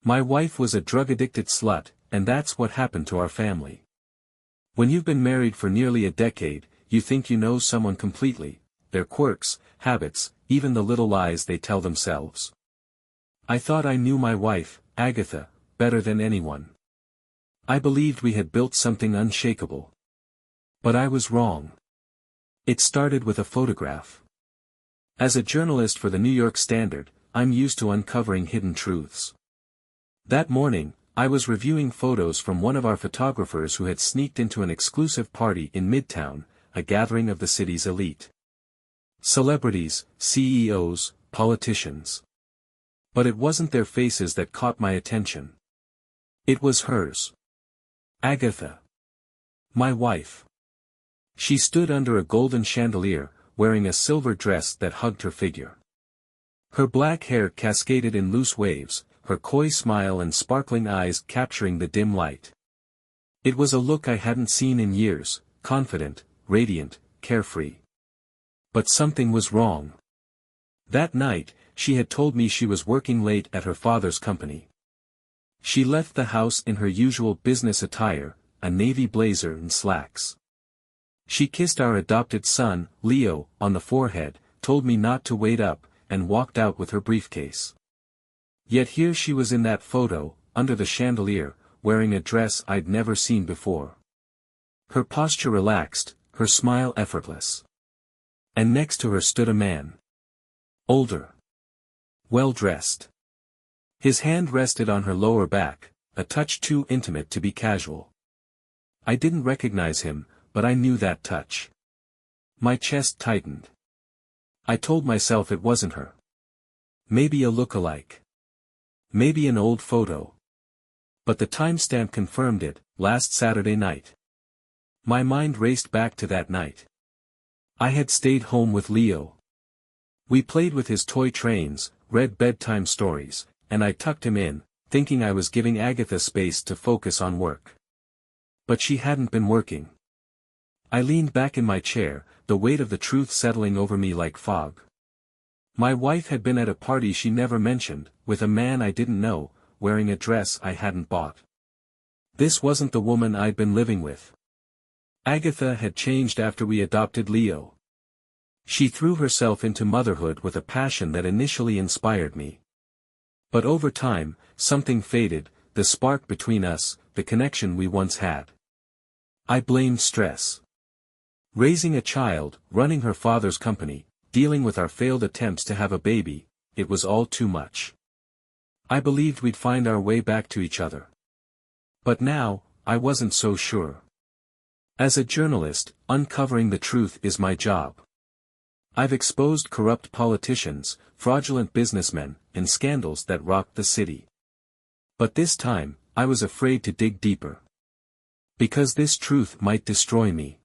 My wife was a drug-addicted slut, and that's what happened to our family. When you've been married for nearly a decade, you think you know someone completely, their quirks, habits, even the little lies they tell themselves. I thought I knew my wife, Agatha, better than anyone. I believed we had built something unshakable. But I was wrong. It started with a photograph. As a journalist for the New York Standard, I'm used to uncovering hidden truths. That morning, I was reviewing photos from one of our photographers who had sneaked into an exclusive party in Midtown, a gathering of the city's elite. Celebrities, CEOs, politicians. But it wasn't their faces that caught my attention. It was hers. Agatha. My wife. She stood under a golden chandelier, wearing a silver dress that hugged her figure. Her black hair cascaded in loose waves, her coy smile and sparkling eyes capturing the dim light. It was a look I hadn't seen in years, confident, radiant, carefree. But something was wrong. That night, she had told me she was working late at her father's company. She left the house in her usual business attire, a navy blazer and slacks. She kissed our adopted son, Leo, on the forehead, told me not to wait up, and walked out with her briefcase. Yet here she was in that photo, under the chandelier, wearing a dress I'd never seen before. Her posture relaxed, her smile effortless. And next to her stood a man. Older. Well-dressed. His hand rested on her lower back, a touch too intimate to be casual. I didn't recognize him, but I knew that touch. My chest tightened. I told myself it wasn't her. Maybe a look-alike. Maybe an old photo. But the timestamp confirmed it, last Saturday night. My mind raced back to that night. I had stayed home with Leo. We played with his toy trains, read bedtime stories, and I tucked him in, thinking I was giving Agatha space to focus on work. But she hadn't been working. I leaned back in my chair, the weight of the truth settling over me like fog. My wife had been at a party she never mentioned, with a man I didn't know, wearing a dress I hadn't bought. This wasn't the woman I'd been living with. Agatha had changed after we adopted Leo. She threw herself into motherhood with a passion that initially inspired me. But over time, something faded, the spark between us, the connection we once had. I blamed stress. Raising a child, running her father's company, dealing with our failed attempts to have a baby, it was all too much. I believed we'd find our way back to each other. But now, I wasn't so sure. As a journalist, uncovering the truth is my job. I've exposed corrupt politicians, fraudulent businessmen, and scandals that rocked the city. But this time, I was afraid to dig deeper. Because this truth might destroy me.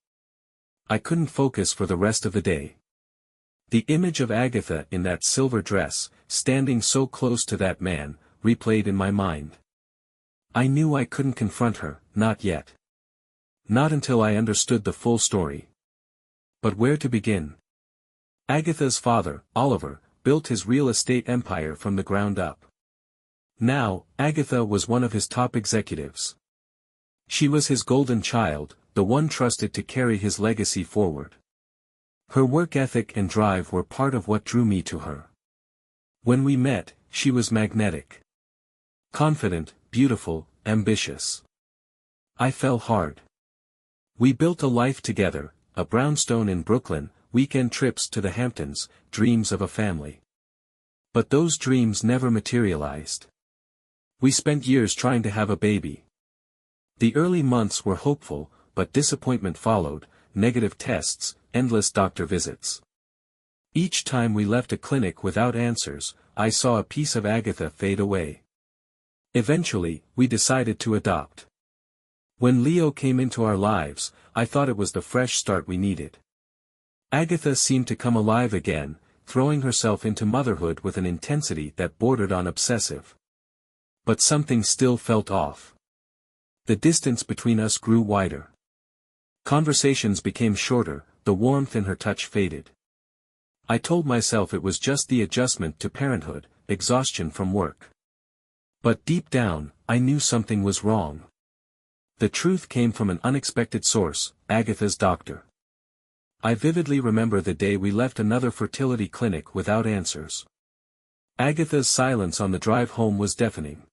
I couldn't focus for the rest of the day. The image of Agatha in that silver dress, standing so close to that man, replayed in my mind. I knew I couldn't confront her, not yet. Not until I understood the full story. But where to begin? Agatha's father, Oliver, built his real estate empire from the ground up. Now, Agatha was one of his top executives. She was his golden child, the one trusted to carry his legacy forward. Her work ethic and drive were part of what drew me to her. When we met, she was magnetic. Confident, beautiful, ambitious. I fell hard. We built a life together, a brownstone in Brooklyn, weekend trips to the Hamptons, dreams of a family. But those dreams never materialized. We spent years trying to have a baby. The early months were hopeful, but disappointment followed, negative tests, endless doctor visits. Each time we left a clinic without answers, I saw a piece of Agatha fade away. Eventually, we decided to adopt. When Leo came into our lives, I thought it was the fresh start we needed. Agatha seemed to come alive again, throwing herself into motherhood with an intensity that bordered on obsessive. But something still felt off. The distance between us grew wider. Conversations became shorter, the warmth in her touch faded. I told myself it was just the adjustment to parenthood, exhaustion from work. But deep down, I knew something was wrong. The truth came from an unexpected source, Agatha's doctor. I vividly remember the day we left another fertility clinic without answers. Agatha's silence on the drive home was deafening.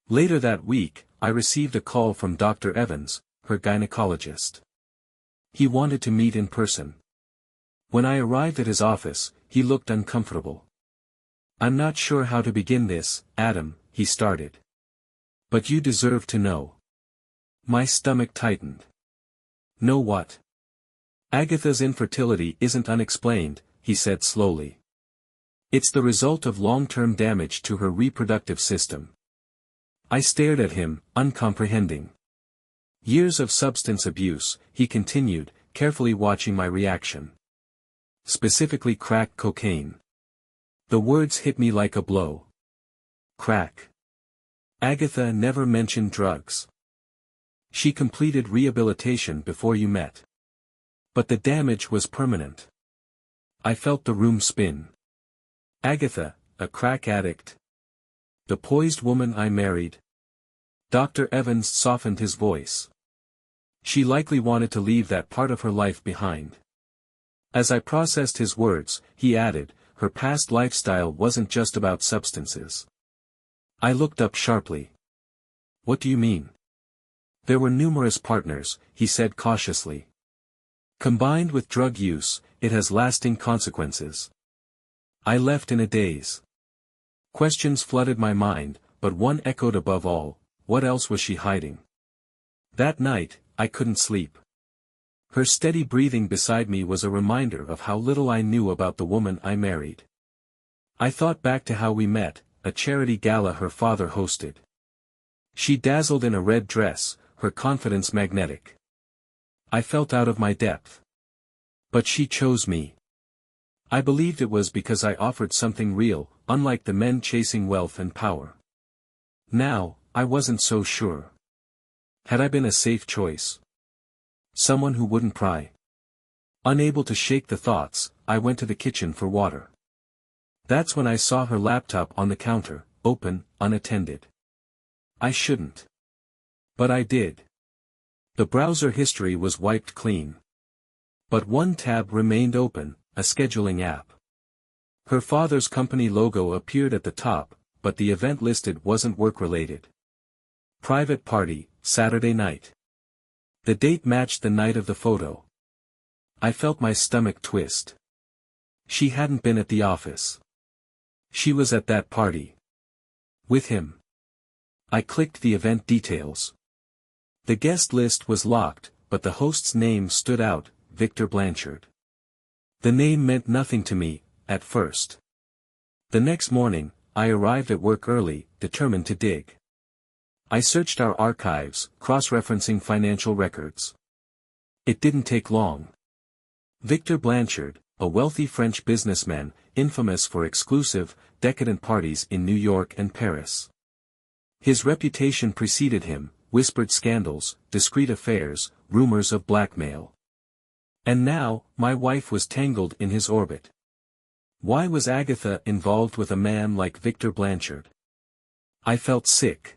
Later that week, I received a call from Dr. Evans, her gynecologist. He wanted to meet in person. When I arrived at his office, he looked uncomfortable. "I'm not sure how to begin this, Adam," he started. "But you deserve to know." My stomach tightened. "Know what?" "Agatha's infertility isn't unexplained," he said slowly. "It's the result of long-term damage to her reproductive system." I stared at him, uncomprehending. "Years of substance abuse," he continued, carefully watching my reaction. "Specifically crack cocaine." The words hit me like a blow. Crack. Agatha never mentioned drugs. She completed rehabilitation before you met. But the damage was permanent. I felt the room spin. Agatha, a crack addict. The poised woman I married. Dr. Evans softened his voice. She likely wanted to leave that part of her life behind. As I processed his words, he added, her past lifestyle wasn't just about substances. I looked up sharply. "What do you mean?" "There were numerous partners," he said cautiously. "Combined with drug use, it has lasting consequences." I left in a daze. Questions flooded my mind, but one echoed above all: what else was she hiding? That night, I couldn't sleep. Her steady breathing beside me was a reminder of how little I knew about the woman I married. I thought back to how we met, a charity gala her father hosted. She dazzled in a red dress, her confidence magnetic. I felt out of my depth. But she chose me. I believed it was because I offered something real, unlike the men chasing wealth and power. Now, I wasn't so sure. Had I been a safe choice? Someone who wouldn't pry? Unable to shake the thoughts, I went to the kitchen for water. That's when I saw her laptop on the counter, open, unattended. I shouldn't. But I did. The browser history was wiped clean. But one tab remained open, a scheduling app. Her father's company logo appeared at the top, but the event listed wasn't work-related. Private party, Saturday night. The date matched the night of the photo. I felt my stomach twist. She hadn't been at the office. She was at that party. With him. I clicked the event details. The guest list was locked, but the host's name stood out, Victor Blanchard. The name meant nothing to me, at first. The next morning, I arrived at work early, determined to dig. I searched our archives, cross-referencing financial records. It didn't take long. Victor Blanchard, a wealthy French businessman, infamous for exclusive, decadent parties in New York and Paris. His reputation preceded him, whispered scandals, discreet affairs, rumors of blackmail. And now, my wife was tangled in his orbit. Why was Agatha involved with a man like Victor Blanchard? I felt sick.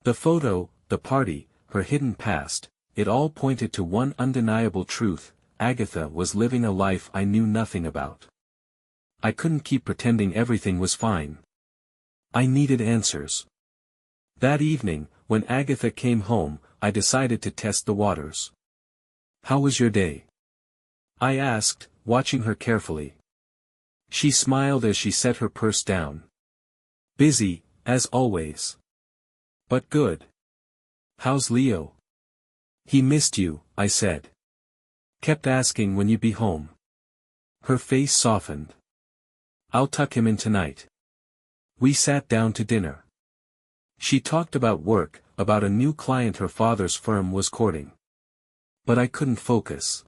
The photo, the party, her hidden past, it all pointed to one undeniable truth: Agatha was living a life I knew nothing about. I couldn't keep pretending everything was fine. I needed answers. That evening, when Agatha came home, I decided to test the waters. "How was your day?" I asked, watching her carefully. She smiled as she set her purse down. "Busy, as always. But good. How's Leo?" "He missed you," I said. "Kept asking when you'd be home." Her face softened. "I'll tuck him in tonight." We sat down to dinner. She talked about work, about a new client her father's firm was courting. But I couldn't focus.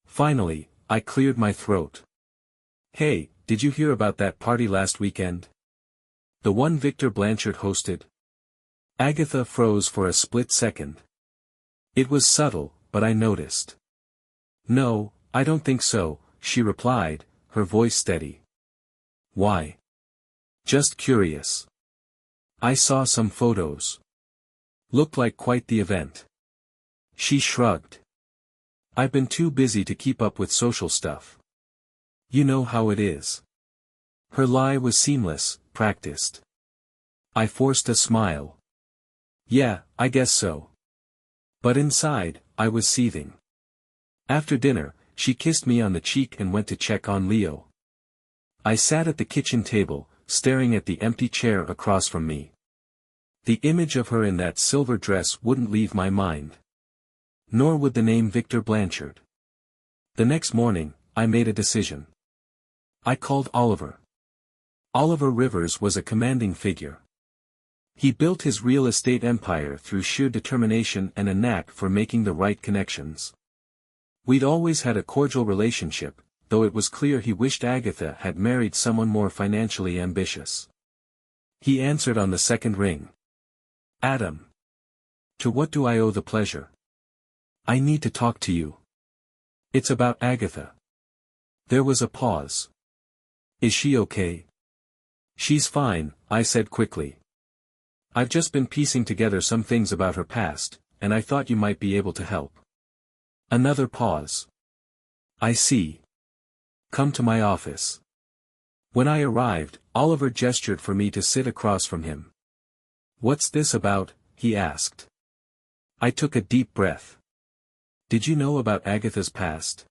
Finally, I cleared my throat. "Hey, did you hear about that party last weekend? The one Victor Blanchard hosted?" Agatha froze for a split second. It was subtle, but I noticed. "No, I don't think so," she replied, her voice steady. "Why?" "Just curious." I saw some photos. Looked like quite the event. She shrugged. I've been too busy to keep up with social stuff. You know how it is. Her lie was seamless, practiced. I forced a smile. Yeah, I guess so. But inside, I was seething. After dinner, she kissed me on the cheek and went to check on Leo. I sat at the kitchen table, staring at the empty chair across from me. The image of her in that silver dress wouldn't leave my mind. Nor would the name Victor Blanchard. The next morning, I made a decision. I called Oliver. Oliver Rivers was a commanding figure. He built his real estate empire through sheer determination and a knack for making the right connections. We'd always had a cordial relationship, though it was clear he wished Agatha had married someone more financially ambitious. He answered on the second ring. Adam. To what do I owe the pleasure? I need to talk to you. It's about Agatha. There was a pause. Is she okay? She's fine, I said quickly. I've just been piecing together some things about her past, and I thought you might be able to help. Another pause. I see. Come to my office. When I arrived, Oliver gestured for me to sit across from him. What's this about? He asked. I took a deep breath. Did you know about Agatha's past?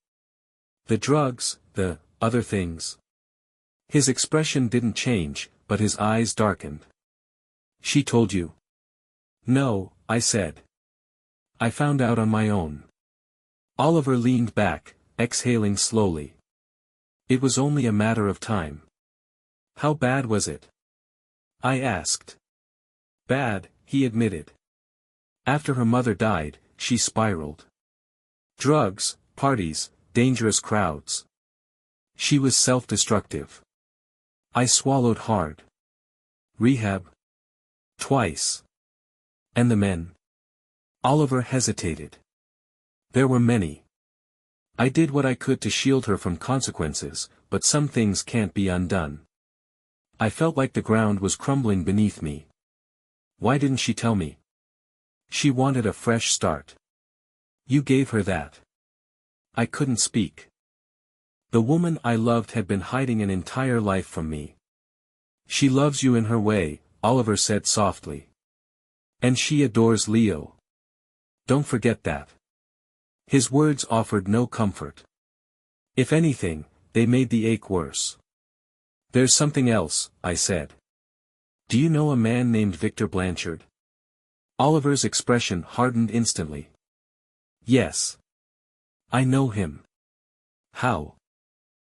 The drugs, the other things. His expression didn't change, but his eyes darkened. She told you? No, I said. I found out on my own. Oliver leaned back, exhaling slowly. It was only a matter of time. How bad was it? I asked. Bad, he admitted. After her mother died, she spiraled. Drugs, parties, dangerous crowds. She was self-destructive. I swallowed hard. Rehab? Twice. And the men? Oliver hesitated. There were many. I did what I could to shield her from consequences, but some things can't be undone. I felt like the ground was crumbling beneath me. Why didn't she tell me? She wanted a fresh start. You gave her that. I couldn't speak. The woman I loved had been hiding an entire life from me. She loves you in her way, Oliver said softly. And she adores Leo. Don't forget that. His words offered no comfort. If anything, they made the ache worse. There's something else, I said. Do you know a man named Victor Blanchard? Oliver's expression hardened instantly. Yes. I know him. How?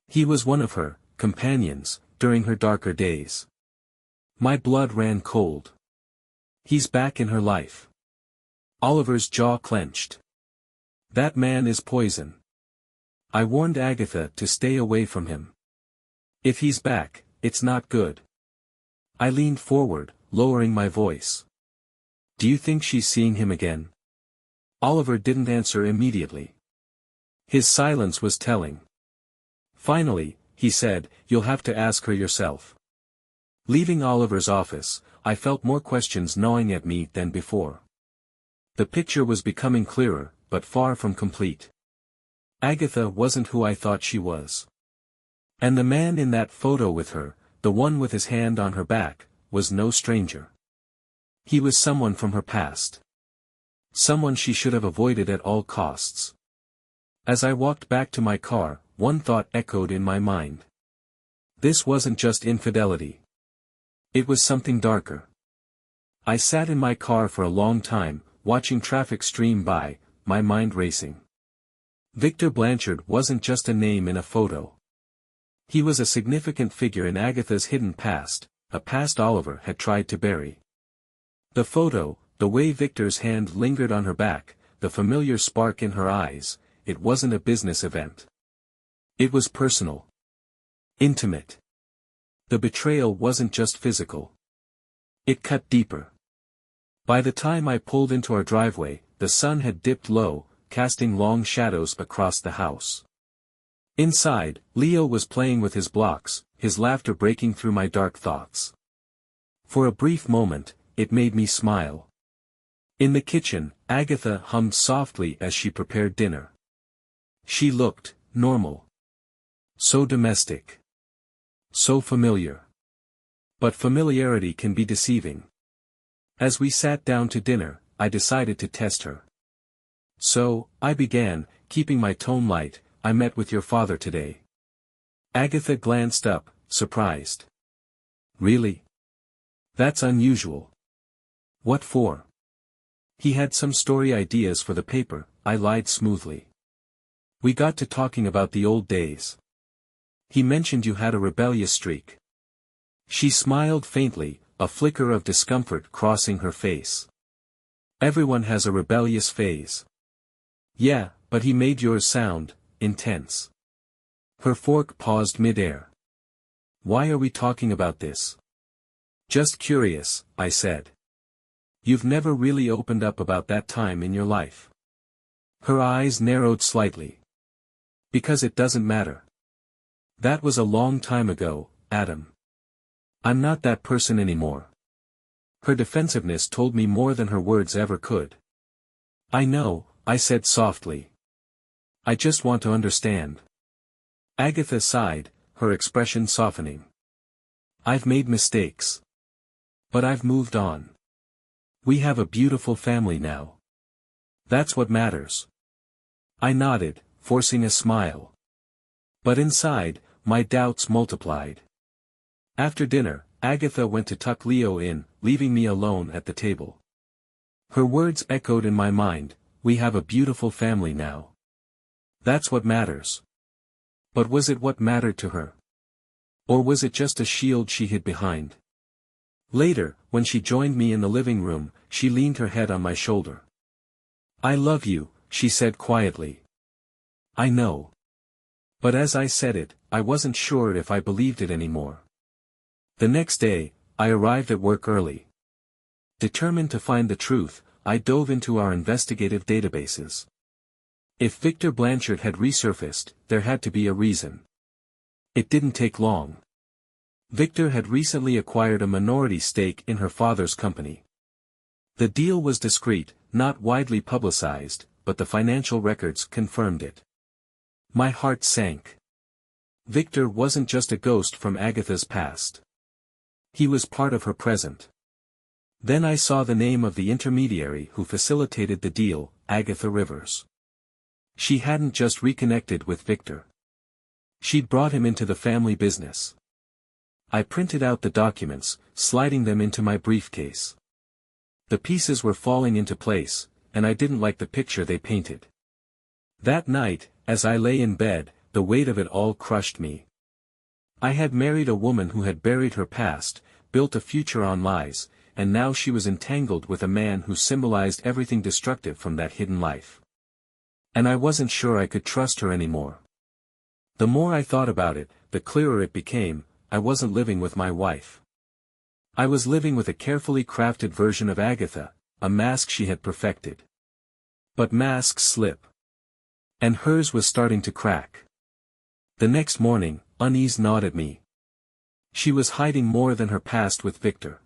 He was one of her companions during her darker days. My blood ran cold. He's back in her life. Oliver's jaw clenched. That man is poison. I warned Agatha to stay away from him. If he's back, it's not good. I leaned forward, lowering my voice. Do you think she's seeing him again? Oliver didn't answer immediately. His silence was telling. Finally, he said, you'll have to ask her yourself. Leaving Oliver's office, I felt more questions gnawing at me than before. The picture was becoming clearer, but far from complete. Agatha wasn't who I thought she was. And the man in that photo with her, the one with his hand on her back, was no stranger. He was someone from her past. Someone she should have avoided at all costs. As I walked back to my car, one thought echoed in my mind. This wasn't just infidelity. It was something darker. I sat in my car for a long time, watching traffic stream by, my mind racing. Victor Blanchard wasn't just a name in a photo. He was a significant figure in Agatha's hidden past, a past Oliver had tried to bury. The photo, the way Victor's hand lingered on her back, the familiar spark in her eyes, it wasn't a business event. It was personal. Intimate. The betrayal wasn't just physical. It cut deeper. By the time I pulled into our driveway, the sun had dipped low, casting long shadows across the house. Inside, Leo was playing with his blocks, his laughter breaking through my dark thoughts. For a brief moment, it made me smile. In the kitchen, Agatha hummed softly as she prepared dinner. She looked normal. So domestic. So familiar. But familiarity can be deceiving. As we sat down to dinner, I decided to test her. So, I began, keeping my tone light. I met with your father today. Agatha glanced up, surprised. Really? That's unusual. What for? He had some story ideas for the paper, I lied smoothly. We got to talking about the old days. He mentioned you had a rebellious streak. She smiled faintly, a flicker of discomfort crossing her face. Everyone has a rebellious phase. Yeah, but he made yours sound intense. Her fork paused mid-air. Why are we talking about this? Just curious, I said. You've never really opened up about that time in your life. Her eyes narrowed slightly. Because it doesn't matter. That was a long time ago, Adam. I'm not that person anymore. Her defensiveness told me more than her words ever could. I know, I said softly. I just want to understand. Agatha sighed, her expression softening. I've made mistakes. But I've moved on. We have a beautiful family now. That's what matters. I nodded, forcing a smile. But inside, my doubts multiplied. After dinner, Agatha went to tuck Leo in, leaving me alone at the table. Her words echoed in my mind, we have a beautiful family now. That's what matters. But was it what mattered to her? Or was it just a shield she hid behind? Later, when she joined me in the living room, she leaned her head on my shoulder. I love you, she said quietly. I know. But as I said it, I wasn't sure if I believed it anymore. The next day, I arrived at work early. Determined to find the truth, I dove into our investigative databases. If Victor Blanchard had resurfaced, there had to be a reason. It didn't take long. Victor had recently acquired a minority stake in her father's company. The deal was discreet, not widely publicized, but the financial records confirmed it. My heart sank. Victor wasn't just a ghost from Agatha's past. He was part of her present. Then I saw the name of the intermediary who facilitated the deal, Agatha Rivers. She hadn't just reconnected with Victor. She'd brought him into the family business. I printed out the documents, sliding them into my briefcase. The pieces were falling into place, and I didn't like the picture they painted. That night, as I lay in bed, the weight of it all crushed me. I had married a woman who had buried her past, built a future on lies, and now she was entangled with a man who symbolized everything destructive from that hidden life. And I wasn't sure I could trust her anymore. The more I thought about it, the clearer it became, I wasn't living with my wife. I was living with a carefully crafted version of Agatha, a mask she had perfected. But masks slip. And hers was starting to crack. The next morning, unease gnawed at me. She was hiding more than her past with Victor.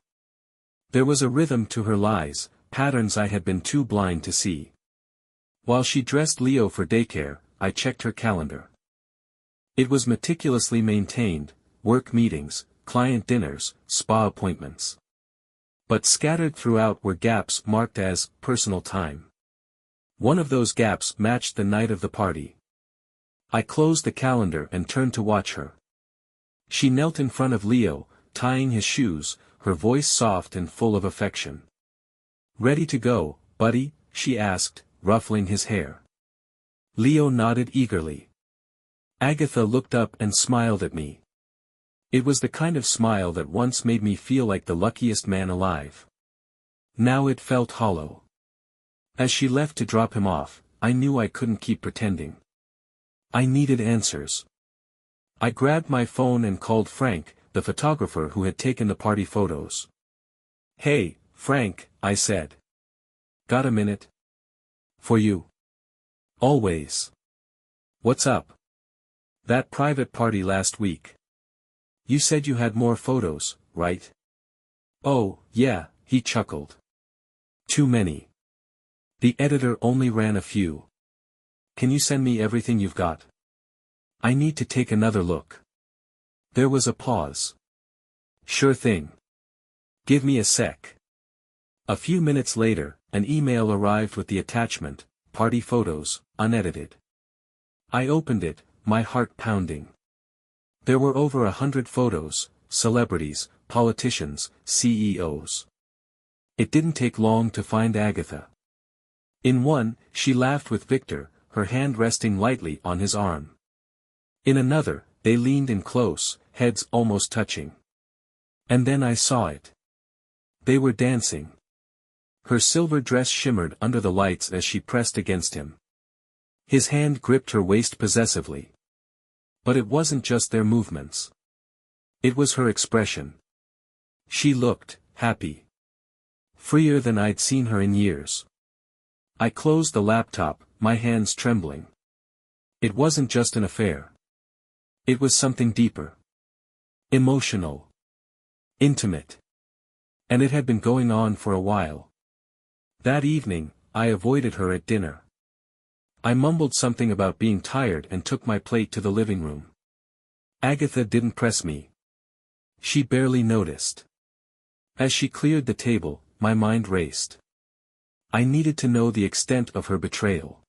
There was a rhythm to her lies, patterns I had been too blind to see. While she dressed Leo for daycare, I checked her calendar. It was meticulously maintained, work meetings, client dinners, spa appointments. But scattered throughout were gaps marked as personal time. One of those gaps matched the night of the party. I closed the calendar and turned to watch her. She knelt in front of Leo, tying his shoes, her voice soft and full of affection. "Ready to go, buddy?" she asked, ruffling his hair. Leo nodded eagerly. Agatha looked up and smiled at me. It was the kind of smile that once made me feel like the luckiest man alive. Now it felt hollow. As she left to drop him off, I knew I couldn't keep pretending. I needed answers. I grabbed my phone and called Frank, the photographer who had taken the party photos. "Hey, Frank," I said. "Got a minute?" "For you." "Always." "What's up?" "That private party last week. You said you had more photos, right?" Oh, yeah, he chuckled. Too many. The editor only ran a few. Can you send me everything you've got? I need to take another look. There was a pause. Sure thing. Give me a sec. A few minutes later, an email arrived with the attachment, party photos, unedited. I opened it, my heart pounding. There were over 100 photos, celebrities, politicians, CEOs. It didn't take long to find Agatha. In one, she laughed with Victor, her hand resting lightly on his arm. In another, they leaned in close, heads almost touching. And then I saw it. They were dancing. Her silver dress shimmered under the lights as she pressed against him. His hand gripped her waist possessively. But it wasn't just their movements. It was her expression. She looked happy. Freer than I'd seen her in years. I closed the laptop, my hands trembling. It wasn't just an affair. It was something deeper. Emotional. Intimate. And it had been going on for a while. That evening, I avoided her at dinner. I mumbled something about being tired and took my plate to the living room. Agatha didn't press me. She barely noticed. As she cleared the table, my mind raced. I needed to know the extent of her betrayal.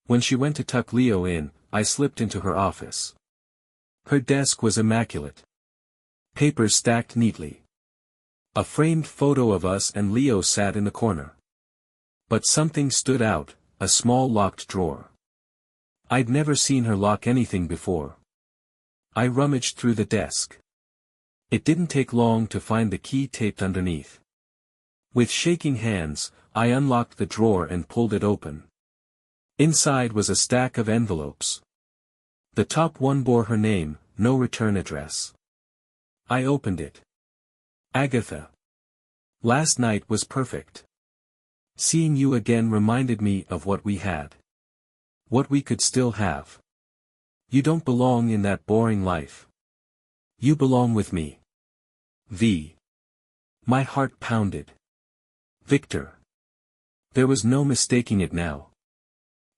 When she went to tuck Leo in, I slipped into her office. Her desk was immaculate. Papers stacked neatly. A framed photo of us and Leo sat in the corner. But something stood out, a small locked drawer. I'd never seen her lock anything before. I rummaged through the desk. It didn't take long to find the key taped underneath. With shaking hands, I unlocked the drawer and pulled it open. Inside was a stack of envelopes. The top one bore her name, no return address. I opened it. Agatha. Last night was perfect. Seeing you again reminded me of what we had. What we could still have. You don't belong in that boring life. You belong with me. V. My heart pounded. Victor. There was no mistaking it now.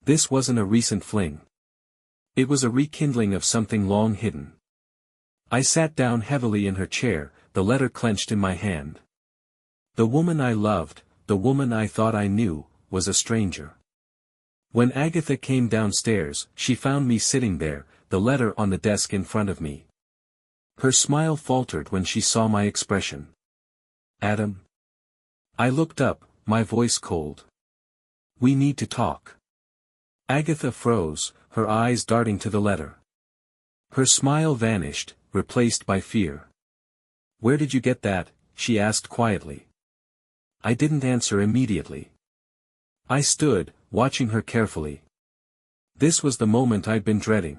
This wasn't a recent fling. It was a rekindling of something long hidden. I sat down heavily in her chair, the letter clenched in my hand. The woman I loved, the woman I thought I knew, was a stranger. When Agatha came downstairs, she found me sitting there, the letter on the desk in front of me. Her smile faltered when she saw my expression. Adam? I looked up, my voice cold. We need to talk. Agatha froze, her eyes darting to the letter. Her smile vanished, replaced by fear. Where did you get that? She asked quietly. I didn't answer immediately. I stood, watching her carefully. This was the moment I'd been dreading.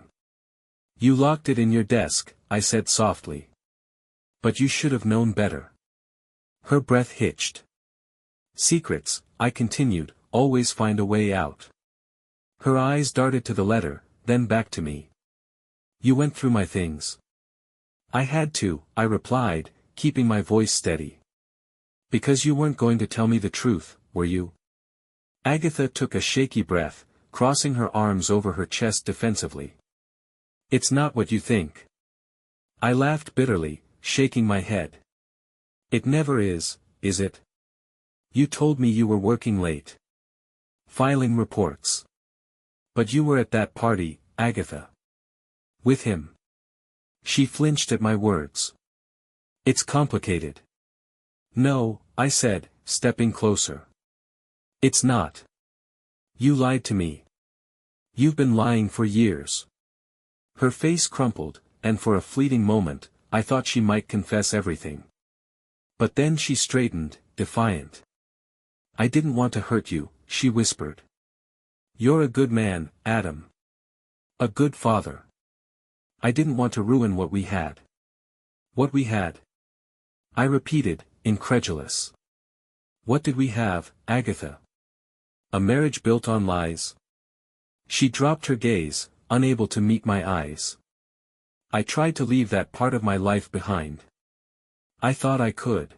You locked it in your desk, I said softly. But you should have known better. Her breath hitched. Secrets, I continued, always find a way out. Her eyes darted to the letter, then back to me. You went through my things. I had to, I replied, keeping my voice steady. Because you weren't going to tell me the truth, were you? Agatha took a shaky breath, crossing her arms over her chest defensively. It's not what you think. I laughed bitterly, shaking my head. It never is it? You told me you were working late. Filing reports. But you were at that party, Agatha. With him. She flinched at my words. It's complicated. No, I said, stepping closer. It's not. You lied to me. You've been lying for years. Her face crumpled, and for a fleeting moment, I thought she might confess everything. But then she straightened, defiant. I didn't want to hurt you, she whispered. You're a good man, Adam. A good father. I didn't want to ruin what we had. What we had? I repeated, incredulous. What did we have, Agatha? A marriage built on lies? She dropped her gaze, unable to meet my eyes. I tried to leave that part of my life behind. I thought I could.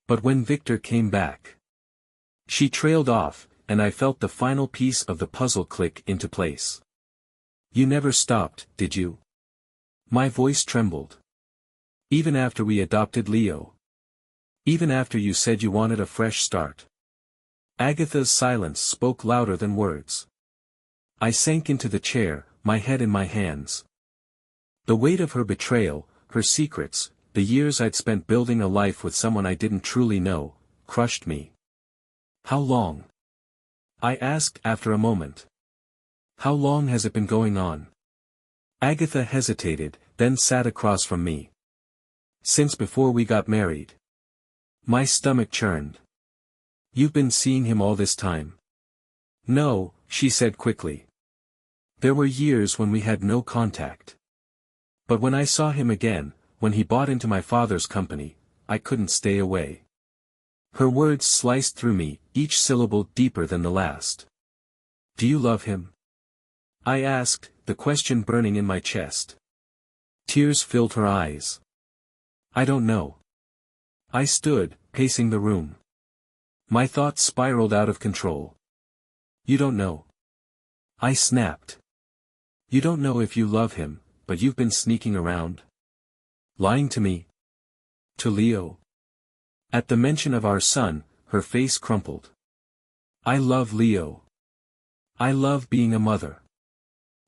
But when Victor came back, she trailed off, and I felt the final piece of the puzzle click into place. You never stopped, did you? My voice trembled. Even after we adopted Leo. Even after you said you wanted a fresh start. Agatha's silence spoke louder than words. I sank into the chair, my head in my hands. The weight of her betrayal, her secrets, the years I'd spent building a life with someone I didn't truly know, crushed me. How long? I asked after a moment. How long has it been going on? Agatha hesitated, then sat across from me. Since before we got married. My stomach churned. You've been seeing him all this time? No, she said quickly. There were years when we had no contact. But when I saw him again, when he bought into my father's company, I couldn't stay away. Her words sliced through me, each syllable deeper than the last. Do you love him? I asked, the question burning in my chest. Tears filled her eyes. I don't know. I stood, pacing the room. My thoughts spiraled out of control. You don't know. I snapped. You don't know if you love him, but you've been sneaking around. Lying to me. To Leo. At the mention of our son, her face crumpled. I love Leo. I love being a mother.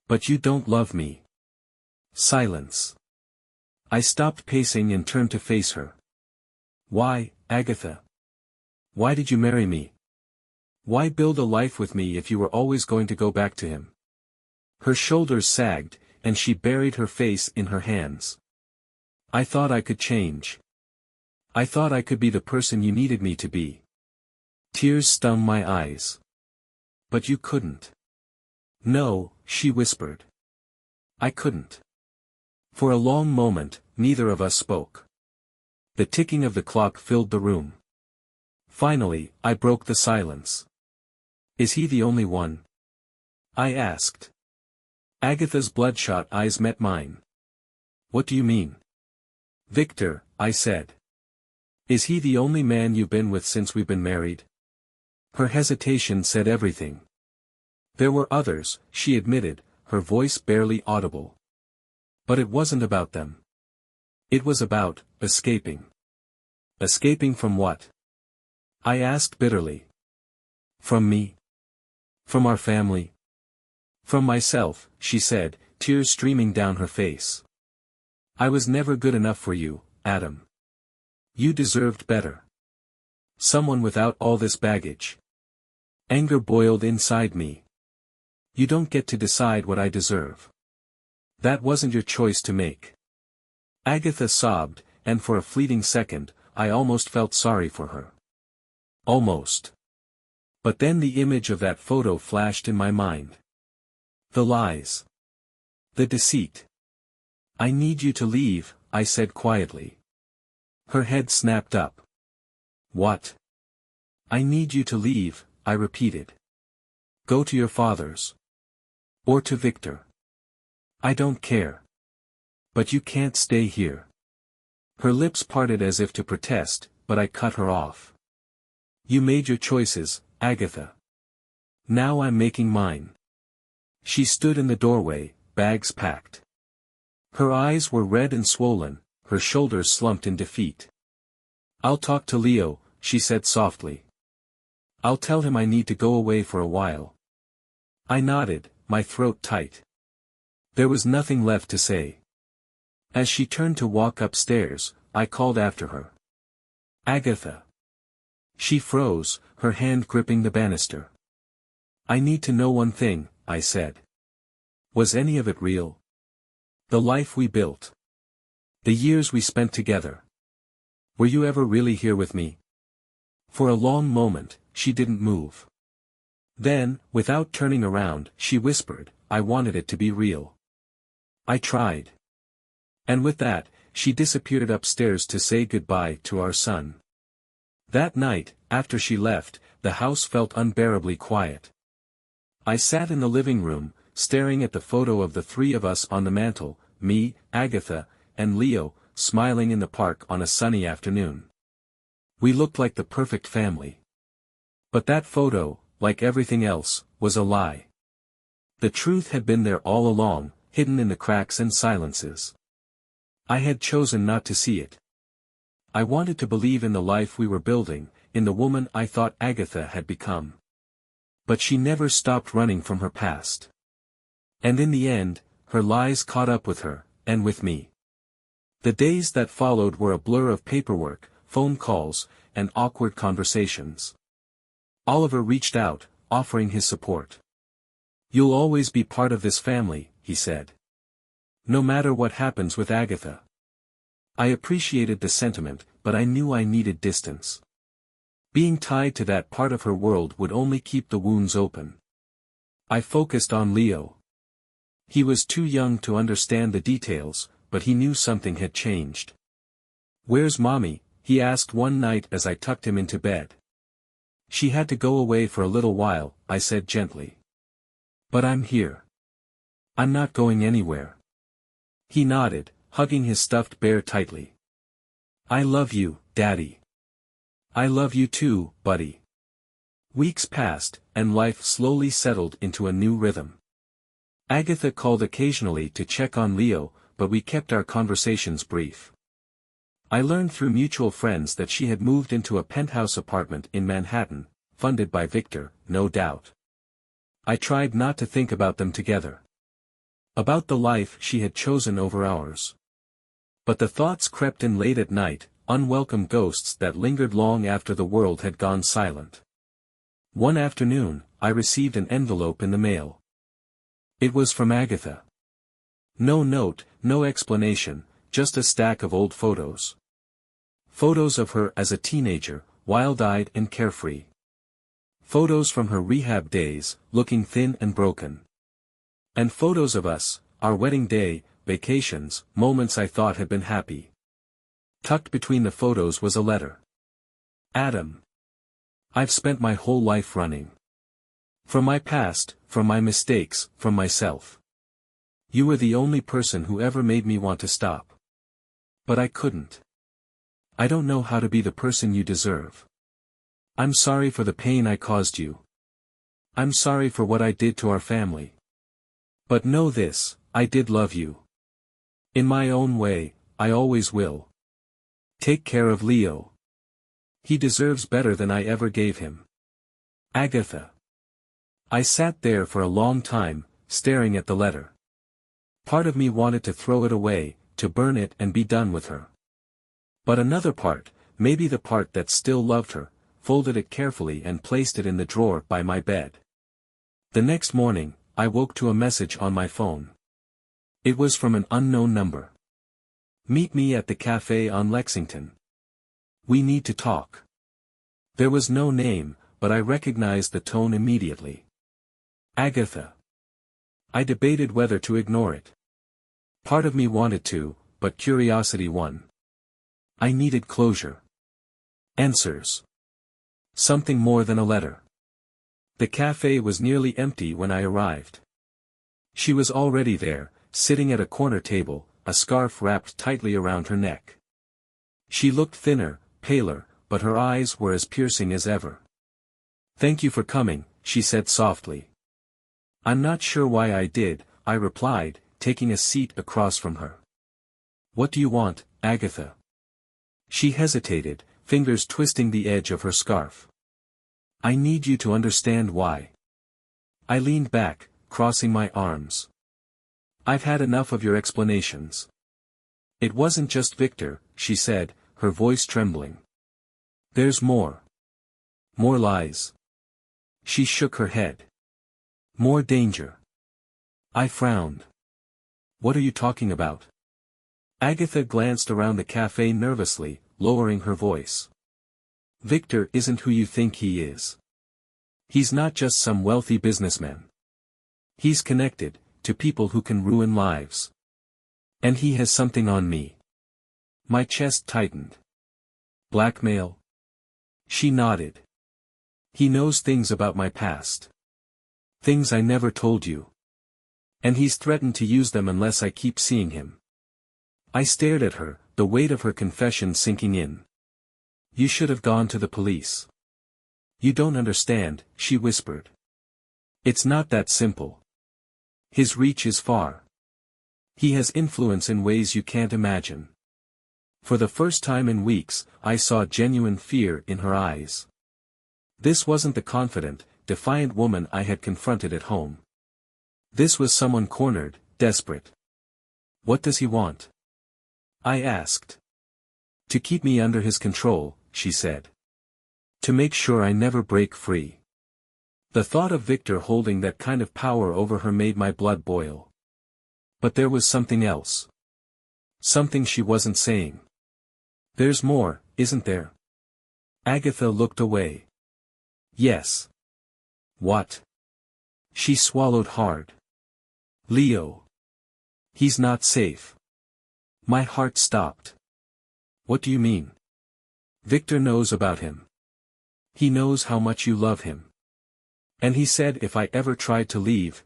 But you don't love me. Silence. I stopped pacing and turned to face her. Why, Agatha? Why did you marry me? Why build a life with me if you were always going to go back to him? Her shoulders sagged, and she buried her face in her hands. I thought I could change. I thought I could be the person you needed me to be. Tears stung my eyes. But you couldn't. No, she whispered. I couldn't. For a long moment, neither of us spoke. The ticking of the clock filled the room. Finally, I broke the silence. Is he the only one? I asked. Agatha's bloodshot eyes met mine. What do you mean? Victor, I said. Is he the only man you've been with since we've been married? Her hesitation said everything. There were others, she admitted, her voice barely audible. But it wasn't about them. It was about escaping. Escaping from what? I asked bitterly. From me. From our family. From myself, she said, tears streaming down her face. I was never good enough for you, Adam. You deserved better. Someone without all this baggage. Anger boiled inside me. You don't get to decide what I deserve. That wasn't your choice to make. Agatha sobbed, and for a fleeting second, I almost felt sorry for her. Almost. But then the image of that photo flashed in my mind. The lies. The deceit. I need you to leave, I said quietly. Her head snapped up. What? I need you to leave, I repeated. Go to your father's. Or to Victor. I don't care. But you can't stay here. Her lips parted as if to protest, but I cut her off. You made your choices, Agatha. Now I'm making mine. She stood in the doorway, bags packed. Her eyes were red and swollen, her shoulders slumped in defeat. I'll talk to Leo, she said softly. I'll tell him I need to go away for a while. I nodded, my throat tight. There was nothing left to say. As she turned to walk upstairs, I called after her. Agatha. She froze, her hand gripping the banister. I need to know one thing, I said. Was any of it real? The life we built. The years we spent together. Were you ever really here with me? For a long moment, she didn't move. Then, without turning around, she whispered, I wanted it to be real. I tried. And with that, she disappeared upstairs to say goodbye to our son. That night, after she left, the house felt unbearably quiet. I sat in the living room, staring at the photo of the three of us on the mantel, me, Agatha, and Leo, smiling in the park on a sunny afternoon. We looked like the perfect family. But that photo, like everything else, was a lie. The truth had been there all along, hidden in the cracks and silences. I had chosen not to see it. I wanted to believe in the life we were building, in the woman I thought Agatha had become. But she never stopped running from her past. And in the end, her lies caught up with her, and with me. The days that followed were a blur of paperwork, phone calls, and awkward conversations. Oliver reached out, offering his support. "You'll always be part of this family," he said. "No matter what happens with Agatha." I appreciated the sentiment, but I knew I needed distance. Being tied to that part of her world would only keep the wounds open. I focused on Leo. He was too young to understand the details, but he knew something had changed. "Where's Mommy?" he asked one night as I tucked him into bed. "She had to go away for a little while," I said gently. "But I'm here. I'm not going anywhere." He nodded, hugging his stuffed bear tightly. "I love you, Daddy." "I love you too, buddy." Weeks passed, and life slowly settled into a new rhythm. Agatha called occasionally to check on Leo, but we kept our conversations brief. I learned through mutual friends that she had moved into a penthouse apartment in Manhattan, funded by Victor, no doubt. I tried not to think about them together. About the life she had chosen over ours. But the thoughts crept in late at night, unwelcome ghosts that lingered long after the world had gone silent. One afternoon, I received an envelope in the mail. It was from Agatha. No note, no explanation, just a stack of old photos. Photos of her as a teenager, wild-eyed and carefree. Photos from her rehab days, looking thin and broken. And photos of us, our wedding day, vacations, moments I thought had been happy. Tucked between the photos was a letter. "Adam. I've spent my whole life running. From my past, from my mistakes, from myself. You were the only person who ever made me want to stop. But I couldn't. I don't know how to be the person you deserve. I'm sorry for the pain I caused you. I'm sorry for what I did to our family. But know this, I did love you. In my own way, I always will. Take care of Leo. He deserves better than I ever gave him. Agatha." I sat there for a long time, staring at the letter. Part of me wanted to throw it away, to burn it and be done with her. But another part, maybe the part that still loved her, folded it carefully and placed it in the drawer by my bed. The next morning, I woke to a message on my phone. It was from an unknown number. "Meet me at the cafe on Lexington. We need to talk." There was no name, but I recognized the tone immediately. Agatha. I debated whether to ignore it. Part of me wanted to, but curiosity won. I needed closure. Answers. Something more than a letter. The cafe was nearly empty when I arrived. She was already there, sitting at a corner table, a scarf wrapped tightly around her neck. She looked thinner, paler, but her eyes were as piercing as ever. "Thank you for coming," she said softly. "I'm not sure why I did," I replied, taking a seat across from her. "What do you want, Agatha?" She hesitated, fingers twisting the edge of her scarf. "I need you to understand why." I leaned back, crossing my arms. "I've had enough of your explanations." "It wasn't just Victor," she said, her voice trembling. "There's more. More lies." She shook her head. "More danger." I frowned. "What are you talking about?" Agatha glanced around the cafe nervously, lowering her voice. "Victor isn't who you think he is. He's not just some wealthy businessman. He's connected, to people who can ruin lives. And he has something on me." My chest tightened. "Blackmail?" She nodded. "He knows things about my past. Things I never told you. And he's threatened to use them unless I keep seeing him." I stared at her, the weight of her confession sinking in. You should have gone to the police. You don't understand, she whispered. It's not that simple. His reach is far. He has influence in ways you can't imagine. For the first time in weeks, I saw genuine fear in her eyes. This wasn't the confident, defiant woman I had confronted at home. This was someone cornered, desperate. What does he want? I asked. To keep me under his control, she said. To make sure I never break free. The thought of Victor holding that kind of power over her made my blood boil. But there was something else. Something she wasn't saying. There's more, isn't there? Agatha looked away. Yes. What? She swallowed hard. Leo. He's not safe. My heart stopped. What do you mean? Victor knows about him. He knows how much you love him. And he said if I ever tried to leave,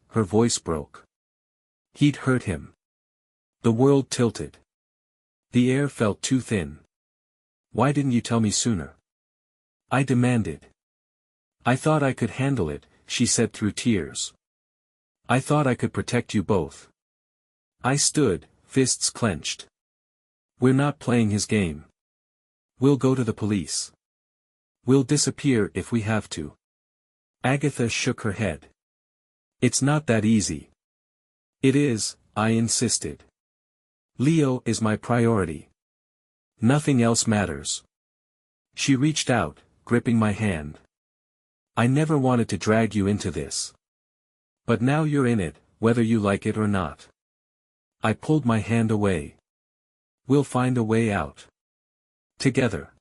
her voice broke. He'd hurt him. The world tilted. The air felt too thin. Why didn't you tell me sooner? I demanded. I thought I could handle it, she said through tears. I thought I could protect you both. I stood, fists clenched. We're not playing his game. We'll go to the police. We'll disappear if we have to. Agatha shook her head. It's not that easy. It is, I insisted. Leo is my priority. Nothing else matters. She reached out, gripping my hand. I never wanted to drag you into this. But now you're in it, whether you like it or not. I pulled my hand away. We'll find a way out. Together.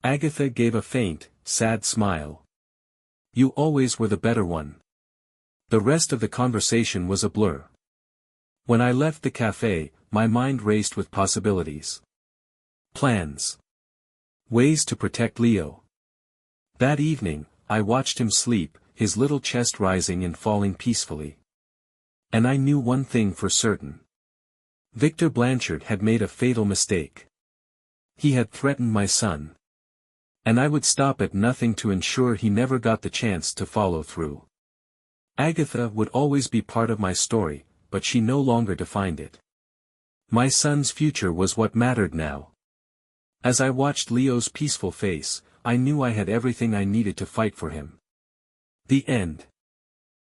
Agatha gave a faint, sad smile. You always were the better one. The rest of the conversation was a blur. When I left the cafe, my mind raced with possibilities. Plans. Ways to protect Leo. That evening, I watched him sleep, his little chest rising and falling peacefully. And I knew one thing for certain. Victor Blanchard had made a fatal mistake. He had threatened my son. And I would stop at nothing to ensure he never got the chance to follow through. Agatha would always be part of my story, but she no longer defined it. My son's future was what mattered now. As I watched Leo's peaceful face, I knew I had everything I needed to fight for him. The end.